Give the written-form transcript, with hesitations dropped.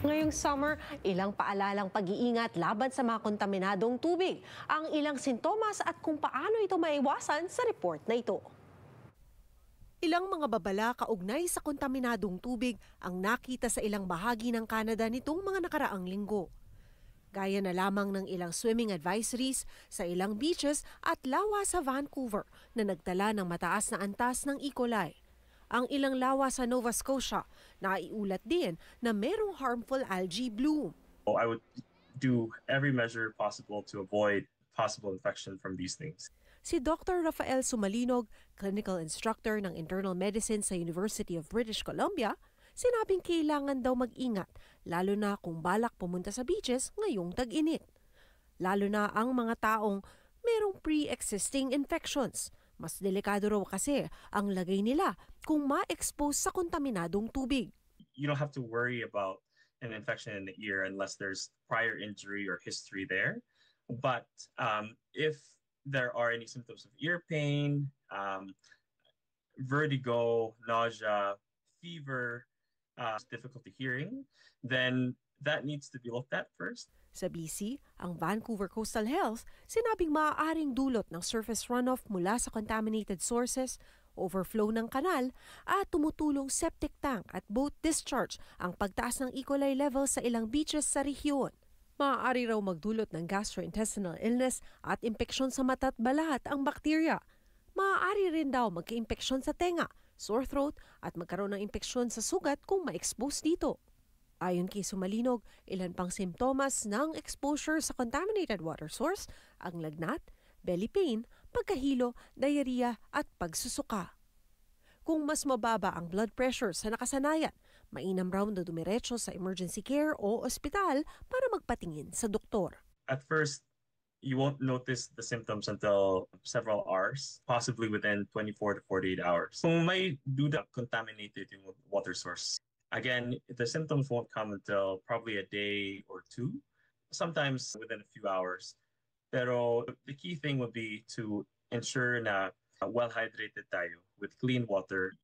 Ngayong summer, ilang paalalang pag-iingat laban sa mga kontaminadong tubig. Ang ilang sintomas at kung paano ito maiwasan sa report na ito. Ilang mga babala kaugnay sa kontaminadong tubig ang nakita sa ilang bahagi ng Canada nitong mga nakaraang linggo. Gaya na lamang ng ilang swimming advisories sa ilang beaches at lawa sa Vancouver na nagtala ng mataas na antas ng E. coli. Ang ilang lawa sa Nova Scotia, naiulat din na merong harmful algae bloom. I would do every measure possible to avoid possible infection from these things. Si Dr. Rafael Sumalinog, clinical instructor ng internal medicine sa University of British Columbia, sinabing kailangan daw mag-ingat, lalo na kung balak pumunta sa beaches ngayong tag-init. Lalo na ang mga taong merong pre-existing infections. Mas delikado raw kasi ang lagay nila kung ma-expose sa kontaminadong tubig. You don't have to worry about an infection in the ear unless there's prior injury or history there. But if there are any symptoms of ear pain, vertigo, nausea, fever, difficulty hearing, then that needs to be looked at first. Sa BC, ang Vancouver Coastal Health sinabing maaaring dulot ng surface runoff mula sa contaminated sources, overflow ng kanal at tumutulong septic tank at boat discharge ang pagtaas ng E. coli level sa ilang beaches sa rehiyon. Maaari raw magdulot ng gastrointestinal illness at impeksyon sa mata at balat ang bakterya. Maaari rin daw magka-impeksyon sa tenga, sore throat at magkaroon ng impeksyon sa sugat kung ma-expose dito. Ayon kay Sumalinog, ilan pang simptomas ng exposure sa contaminated water source ang lagnat, belly pain, pagkahilo, diarrhea at pagsusuka. Kung mas mababa ang blood pressure sa nakasanayan, mainam raw na dumiretso sa emergency care o ospital para magpatingin sa doktor. At first, you won't notice the symptoms until several hours, possibly within 24 to 48 hours. Kung may duda contaminated yung water source, again, the symptoms won't come until probably a day or two, sometimes within a few hours. Pero the key thing would be to ensure na well-hydrated tayo with clean water.